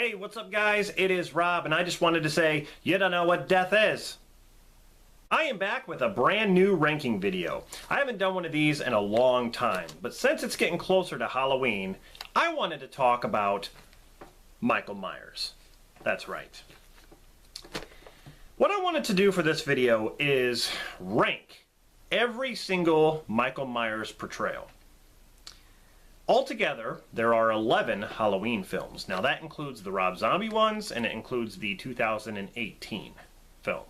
Hey, what's up guys? It is Rob, and I just wanted to say, you don't know what death is. I am back with a brand new ranking video. I haven't done one of these in a long time, but since it's getting closer to Halloween, I wanted to talk about Michael Myers. That's right. What I wanted to do for this video is rank every single Michael Myers portrayal. Altogether, there are 11 Halloween films. Now that includes the Rob Zombie ones, and it includes the 2018 film.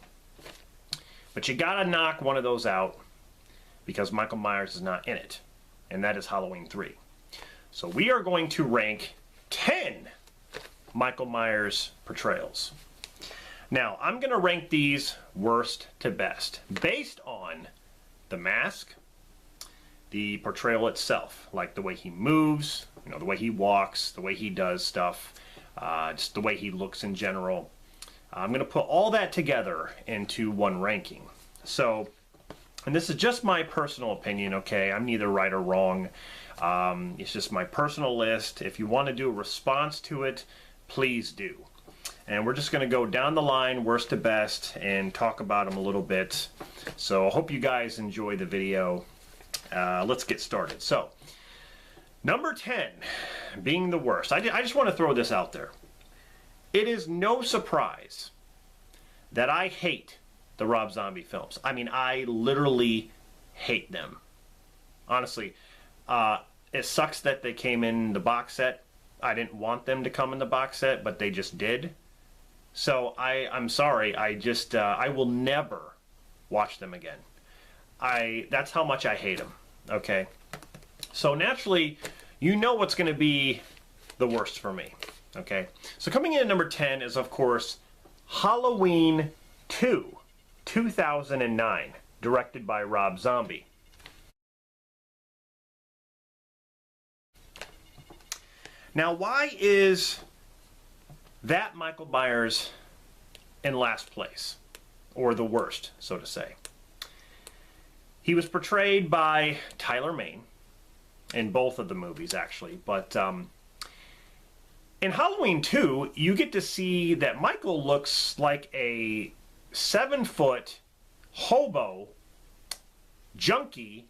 But you gotta knock one of those out because Michael Myers is not in it, and that is Halloween 3. So we are going to rank 10 Michael Myers portrayals. Now, I'm gonna rank these worst to best based on the mask, the portrayal itself, like the way he moves, the way he walks, the way he does stuff, just the way he looks in general. I'm going to put all that together into one ranking. So, and this is just my personal opinion, okay? I'm neither right or wrong. It's just my personal list. If you want to do a response to it, please do. And we're just going to go down the line, worst to best, and talk about them a little bit. So I hope you guys enjoy the video. Let's get started. So, number 10 being the worst. I just want to throw this out there. It is no surprise that I hate the Rob Zombie films. I mean, I literally hate them. Honestly, it sucks that they came in the box set. I didn't want them to come in the box set, but they just did. So I'm sorry. I will never watch them again. That's how much I hate them. Okay, so naturally, you know what's going to be the worst for me. Okay, so coming in at number 10 is, of course, Halloween 2, 2009, directed by Rob Zombie. Now, why is that Michael Myers in last place, or the worst, so to say? He was portrayed by Tyler Mane in both of the movies, actually. But in Halloween 2, you get to see that Michael looks like a 7-foot hobo junkie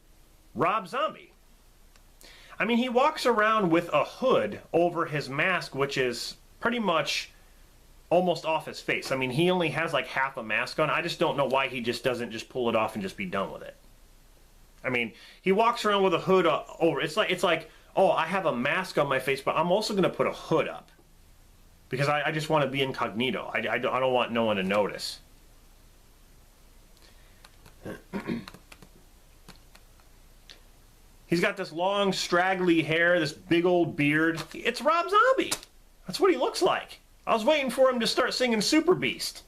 Rob Zombie. I mean, he walks around with a hood over his mask, which is pretty much almost off his face. I mean, he only has like half a mask on. I just don't know why he just doesn't just pull it off and just be done with it. I mean, he walks around with a hood over. It's like, oh, I have a mask on my face, but I'm also going to put a hood up because I just want to be incognito. I don't want no one to notice. He's got this long, straggly hair, this big old beard. It's Rob Zombie. That's what he looks like. I was waiting for him to start singing Super Beast.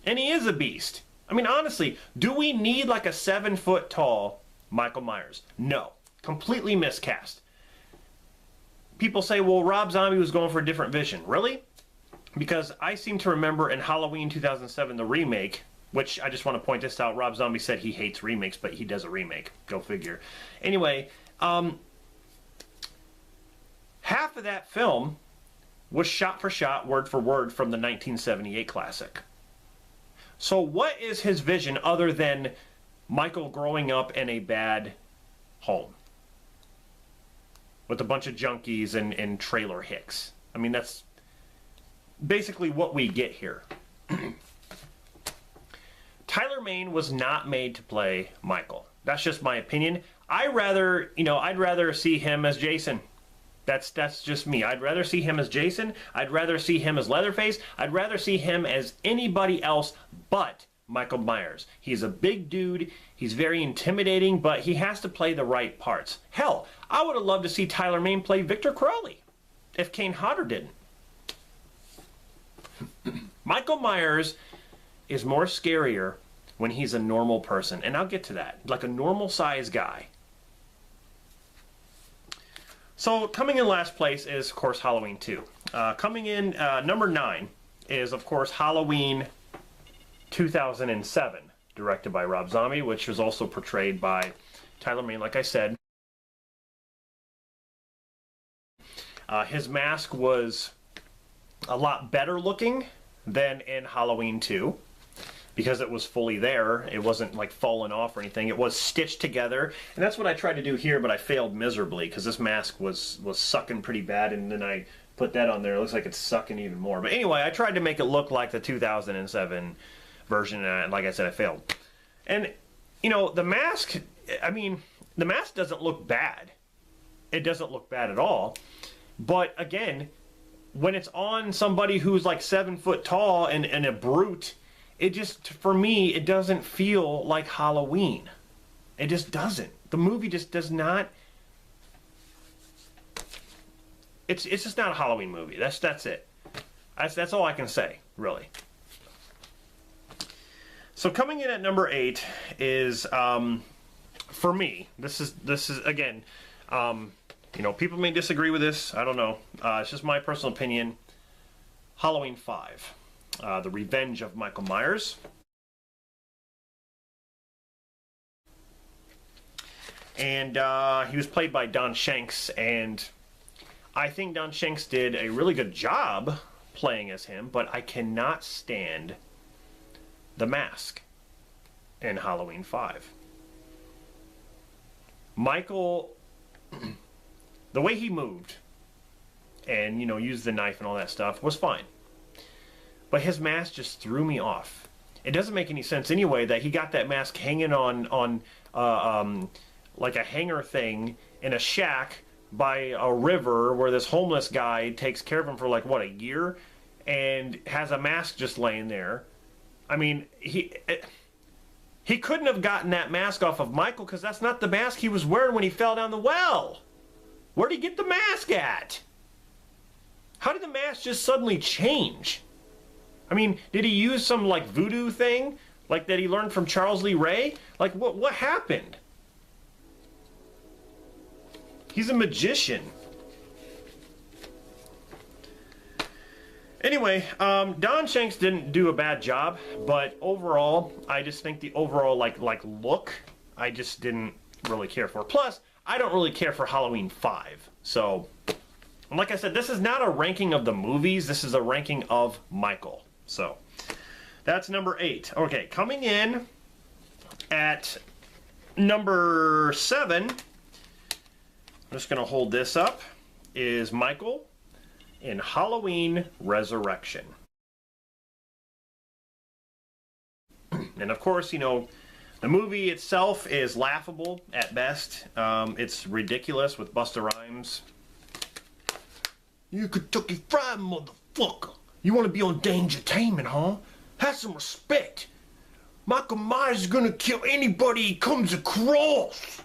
And he is a beast. I mean, honestly, do we need like a 7-foot tall Michael Myers? No. Completely miscast. People say, well, Rob Zombie was going for a different vision. Really? Because I seem to remember in Halloween 2007, the remake, which I just want to point this out, Rob Zombie said he hates remakes, but he does a remake. Go figure. Anyway, half of that film was shot for shot, word for word from the 1978 classic. So what is his vision other than Michael growing up in a bad home with a bunch of junkies and trailer hicks? I mean, that's basically what we get here. Tyler Mane was not made to play Michael. That's just my opinion. I'd rather see him as Jason. That's just me. I'd rather see him as Jason. I'd rather see him as Leatherface. I'd rather see him as anybody else but Michael Myers. He's a big dude. He's very intimidating, but he has to play the right parts. Hell, I would have loved to see Tyler Mane play Victor Crowley if Kane Hodder didn't. Michael Myers is more scarier when he's a normal person, and I'll get to that. Like a normal-sized guy. So, coming in last place is, of course, Halloween 2. Coming in number 9 is, of course, Halloween 2007, directed by Rob Zombie, which was also portrayed by Tyler Mane, like I said. His mask was a lot better looking than in Halloween 2 because it was fully there. It wasn't like falling off or anything. It was stitched together, and that's what I tried to do here, but I failed miserably because this mask was sucking pretty bad, and then I put that on there. It looks like it's sucking even more. But anyway, I tried to make it look like the 2007 version, and like I said, I failed. And, you know, the mask, I mean, the mask doesn't look bad. It doesn't look bad at all. But, again, when it's on somebody who's like 7 foot tall and a brute, it just, for me, it doesn't feel like Halloween. It just doesn't. The movie just does not. It's just not a Halloween movie. That's it. That's all I can say, really. So coming in at number 8 is, for me, this is again, you know, people may disagree with this. I don't know. It's just my personal opinion. Halloween 5, The Revenge of Michael Myers. And he was played by Don Shanks, and I think Don Shanks did a really good job playing as him, but I cannot stand the mask in Halloween 5. Michael, the way he moved and, you know, used the knife and all that stuff was fine. But his mask just threw me off. It doesn't make any sense anyway that he got that mask hanging on like a hanger thing in a shack by a river where this homeless guy takes care of him for like, what, a year? And has a mask just laying there. I mean, he couldn't have gotten that mask off of Michael because that's not the mask he was wearing when he fell down the well. Where'd he get the mask at? How did the mask just suddenly change? I mean, did he use some like voodoo thing? Like that he learned from Charles Lee Ray? Like what happened? He's a magician. Anyway, Don Shanks didn't do a bad job, but overall, I just think the overall like look, I just didn't really care for. Plus, I don't really care for Halloween 5. So, like I said, this is not a ranking of the movies. This is a ranking of Michael. So, that's number 8. Okay, coming in at number 7. I'm just going to hold this up, is Michael in Halloween Resurrection. And of course, you know, the movie itself is laughable at best. It's ridiculous with Busta Rhymes. You Kentucky Fried motherfucker. You want to be on Dangertainment, huh? Have some respect. Michael Myers is going to kill anybody he comes across.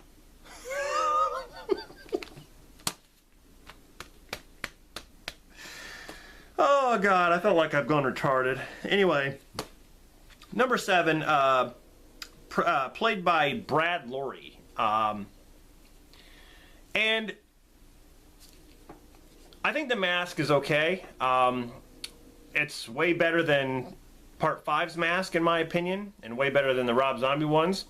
Oh, God, I felt like I've gone retarded. Anyway, number 7, played by Brad Loree. And I think the mask is okay. It's way better than Part 5's mask, in my opinion, and way better than the Rob Zombie ones.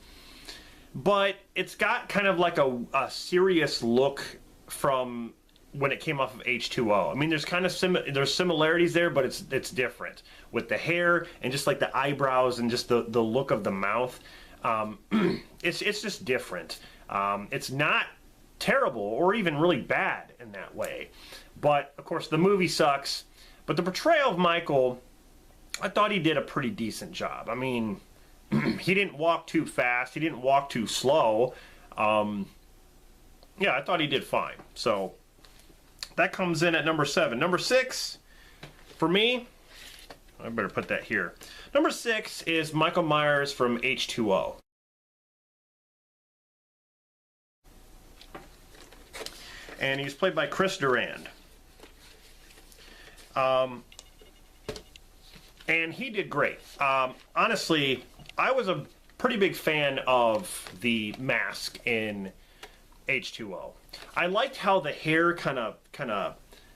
But it's got kind of like a serious look from when it came off of H2O. I mean, there's kind of there's similarities there, but it's different with the hair and just like the eyebrows and just the look of the mouth. It's just different. It's not terrible or even really bad in that way, but of course the movie sucks. But the portrayal of Michael, I thought he did a pretty decent job. I mean, he didn't walk too fast. He didn't walk too slow. Yeah, I thought he did fine. So that comes in at number 7. Number 6, for me, I better put that here. Number 6 is Michael Myers from H2O. And he's played by Chris Durand. And he did great. Honestly, I was a pretty big fan of the mask in H2O. I liked how the hair kind of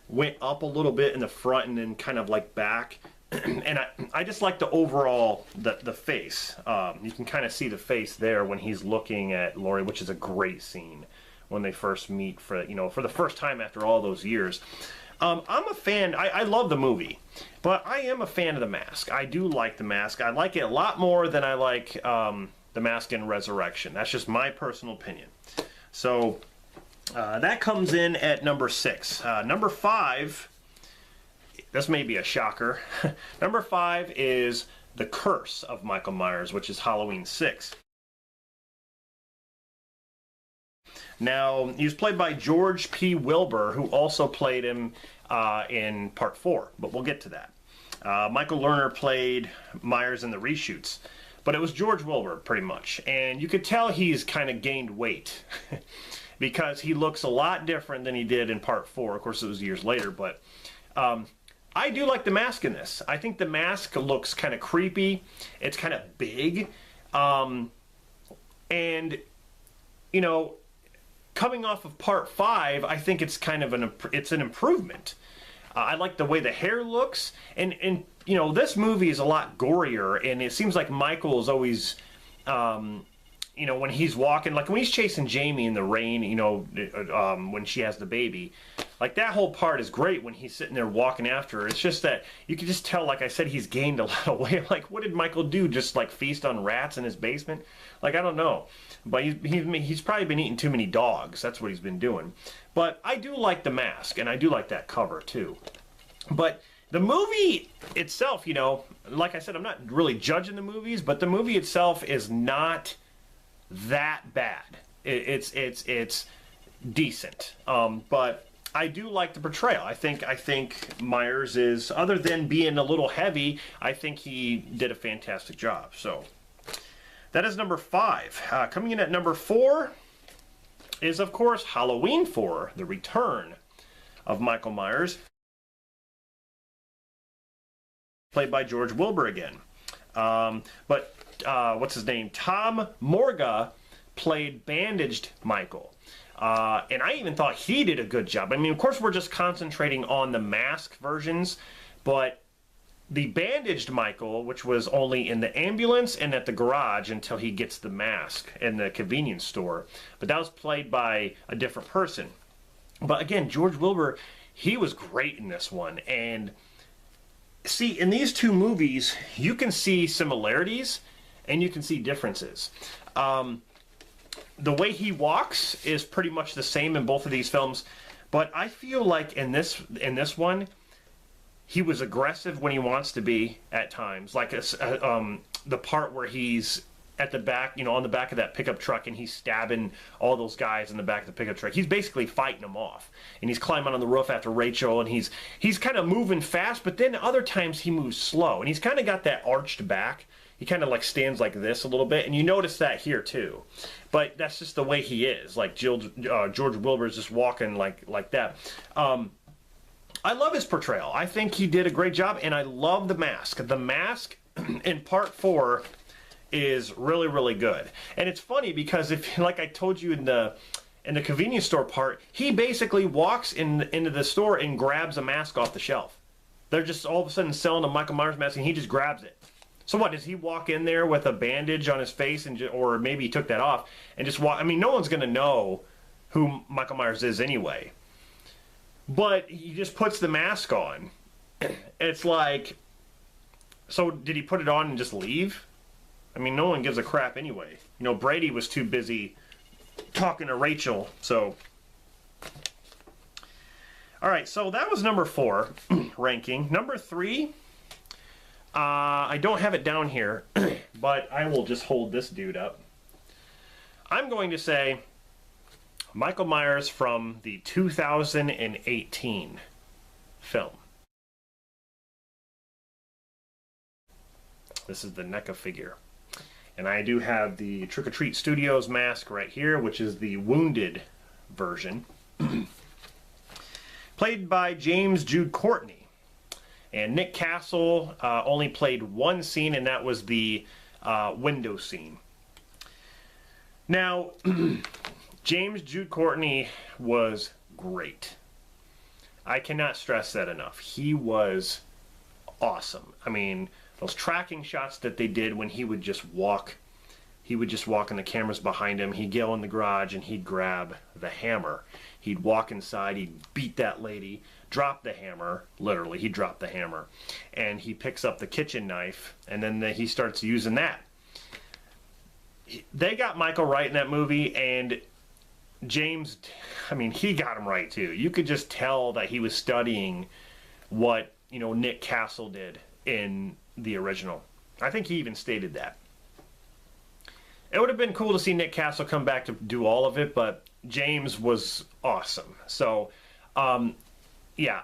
went up a little bit in the front and then kind of like back. And I just like the overall, the face. You can kind of see the face there when he's looking at Laurie, which is a great scene when they first meet for the first time after all those years. I'm a fan. I love the movie, but I am a fan of The Mask. I do like The Mask. I like it a lot more than I like The Mask in Resurrection. That's just my personal opinion. So that comes in at number 6. Number 5, this may be a shocker. Number 5 is The Curse of Michael Myers, which is Halloween 6. Now, he was played by George P. Wilbur, who also played him in Part 4, but we'll get to that. Michael Lerner played Myers in the reshoots, but it was George Wilbur, pretty much. And you could tell he's kind of gained weight because he looks a lot different than he did in Part 4. Of course, it was years later, but I do like the mask in this. I think the mask looks kind of creepy. It's kind of big. And, you know, coming off of Part 5, I think it's kind of an improvement. I like the way the hair looks, and you know, this movie is a lot gorier, and it seems like Michael is always, you know, when he's walking, like when he's chasing Jamie in the rain, you know, when she has the baby, like that whole part is great when he's sitting there walking after her. It's just that you can just tell, like I said, he's gained a lot of weight. Like, what did Michael do? Just like feast on rats in his basement? Like, I don't know. But he's probably been eating too many dogs. That's what he's been doing. But I do like the mask, and I do like that cover too. But the movie itself, you know, like I said, I'm not really judging the movies, but the movie itself is not that bad. It's decent. But I do like the portrayal. I think Myers is, other than being a little heavy, I think he did a fantastic job. So that is number 5. Coming in at number 4 is, of course, Halloween 4, The Return of Michael Myers, played by George Wilbur again. But what's his name? Tom Morga played bandaged Michael. And I even thought he did a good job. I mean, of course, we're just concentrating on the mask versions, but the bandaged Michael, which was only in the ambulance and at the garage until he gets the mask in the convenience store, but that was played by a different person. But again, George Wilbur, he was great in this one. And see, in these two movies, you can see similarities and you can see differences. The way he walks is pretty much the same in both of these films, but I feel like in this one, he was aggressive when he wants to be at times. Like the part where he's at the back, you know, on the back of that pickup truck, and he's stabbing all those guys in the back of the pickup truck. He's basically fighting them off. And he's climbing on the roof after Rachel, and he's kind of moving fast, but then other times he moves slow. And he's kind of got that arched back. He kind of like stands like this a little bit, and you notice that here too. But that's just the way he is. Like George Wilbur's just walking like that. I love his portrayal. I think he did a great job, and I love the mask. The mask in Part 4 is really, really good. And it's funny because, if, like I told you in the convenience store part, he basically walks into the store and grabs a mask off the shelf. They're just all of a sudden selling a Michael Myers mask, and he just grabs it. So what, does he walk in there with a bandage on his face, or maybe he took that off and just walk? I mean, no one's going to know who Michael Myers is anyway. But he just puts the mask on. It's like, so did he put it on and just leave? I mean, no one gives a crap anyway. You know, Brady was too busy talking to Rachel, so. All right, so that was number 4 ranking. Number 3, I don't have it down here, but I will just hold this dude up. I'm going to say Michael Myers from the 2018 film. This is the NECA figure. And I do have the Trick or Treat Studios mask right here, which is the wounded version. Played by James Jude Courtney. And Nick Castle only played one scene, and that was the window scene. Now, James Jude Courtney was great. I cannot stress that enough. He was awesome. I mean, those tracking shots that they did when he would just walk he would just walk and the camera's behind him. He'd go in the garage and he'd grab the hammer. He'd walk inside, he'd beat that lady, drop the hammer, literally, he dropped the hammer. And he picks up the kitchen knife, and then he starts using that. They got Michael right in that movie, and James, I mean, he got him right too. You could just tell that he was studying what, you know, Nick Castle did in the original. I think he even stated that. It would have been cool to see Nick Castle come back to do all of it, but James was awesome. So, yeah,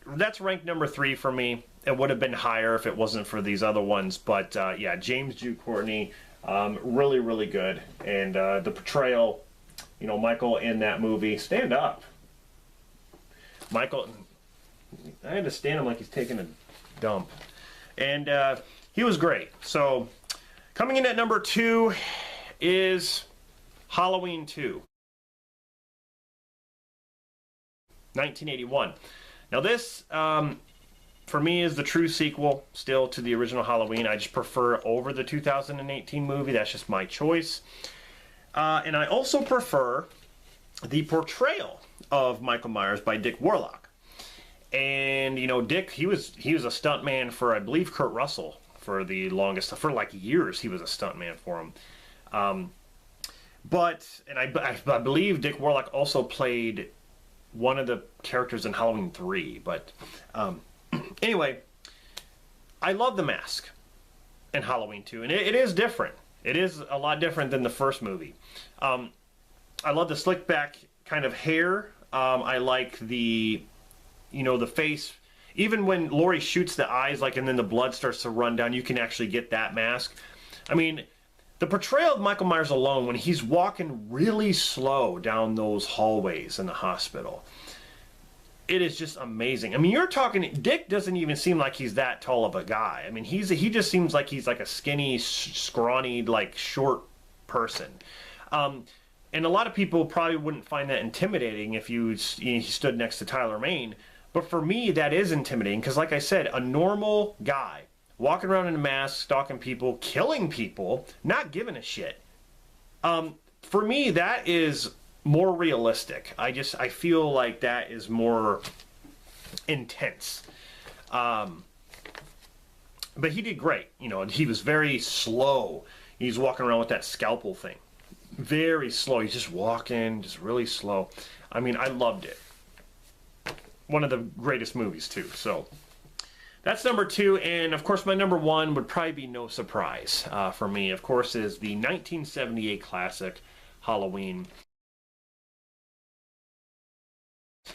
that's ranked number 3 for me. It would have been higher if it wasn't for these other ones, but yeah, James Jude Courtney, really, really good. And the portrayal, you know, Michael in that movie, stand up. Michael, I had to stand him like he's taking a dump. And he was great. So, coming in at number 2 is Halloween 2. 1981. Now this, for me, is the true sequel still to the original Halloween. I just prefer it over the 2018 movie. That's just my choice. And I also prefer the portrayal of Michael Myers by Dick Warlock. And, you know, Dick, he was a stuntman for, I believe, Kurt Russell for the longest, for like years he was a stuntman for him. But, and I believe Dick Warlock also played one of the characters in Halloween 3. But anyway, I love the mask in Halloween 2, and it is different. It is a lot different than the first movie. I love the slick back kind of hair. I like the, you know, the face. Even when Laurie shoots the eyes, like, and then the blood starts to run down, you can actually get that mask. I mean, the portrayal of Michael Myers alone, when he's walking really slow down those hallways in the hospital, it is just amazing. I mean, you're talking, Dick doesn't even seem like he's that tall of a guy. I mean, he just seems like he's like a skinny, scrawny, like, short person. And a lot of people probably wouldn't find that intimidating if he stood next to Tyler Mane. But for me, that is intimidating because, like I said, a normal guy walking around in a mask, stalking people, killing people, not giving a shit. For me, that is more realistic. I feel like that is more intense. But he did great. You know, he was very slow. He's walking around with that scalpel thing. Very slow. He's just walking, just really slow. I mean, I loved it. One of the greatest movies, too. So, that's number 2. And, of course, my number 1 would probably be no surprise for me. Of course, is the 1978 classic, Halloween.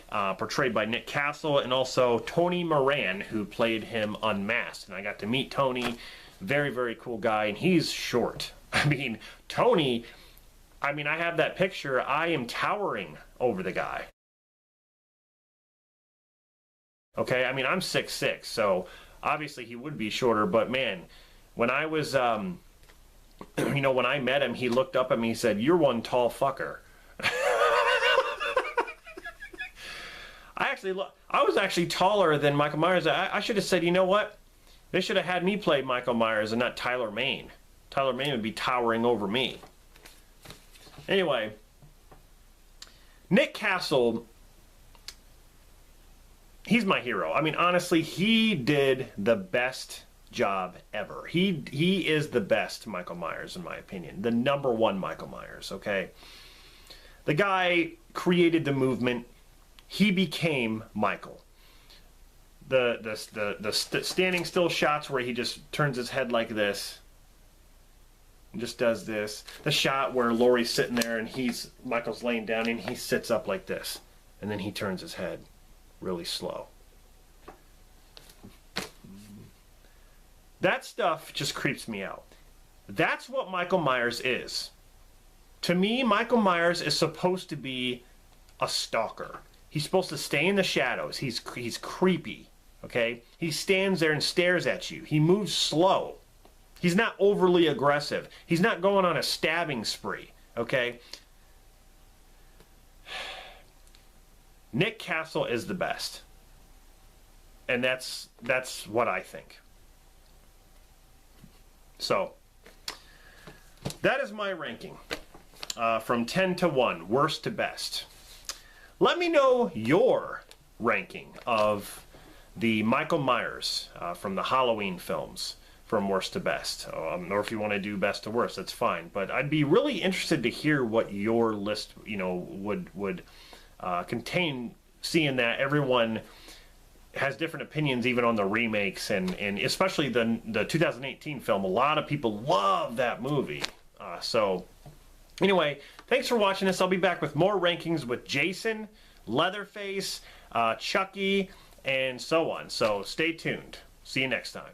Portrayed by Nick Castle and also Tony Moran, who played him unmasked. And I got to meet Tony. Very, very cool guy. And he's short. I mean, Tony, I mean, I have that picture. I am towering over the guy. Okay, I mean, I'm 6'6", so obviously he would be shorter, but man, when I was, you know, when I met him, he looked up at me and said, "You're one tall fucker." I was actually taller than Michael Myers. I should have said, you know what? They should have had me play Michael Myers and not Tyler Mane. Tyler Mane would be towering over me. Anyway, Nick Castle, he's my hero. I mean, honestly, he did the best job ever. He is the best Michael Myers, in my opinion. The number 1 Michael Myers, okay? The guy created the movement. He became Michael. The standing still shots where he just turns his head like this and just does this. The shot where Laurie's sitting there and Michael's laying down and he sits up like this. And then he turns his head really slow. That stuff just creeps me out. That's what Michael Myers is. To me, Michael Myers is supposed to be a stalker. He's supposed to stay in the shadows. He's creepy, okay? He stands there and stares at you. He moves slow. He's not overly aggressive. He's not going on a stabbing spree, okay? Nick Castle is the best. And that's what I think. So, that is my ranking from 10 to 1, worst to best. Let me know your ranking of the Michael Myers from the Halloween films from worst to best. Or if you want to do best to worst, that's fine. But I'd be really interested to hear what your list, would contain, seeing that everyone has different opinions even on the remakes, and especially the 2018 film. A lot of people love that movie. So anyway, thanks for watching this. I'll be back with more rankings with Jason, Leatherface, Chucky, and so on. So stay tuned. See you next time.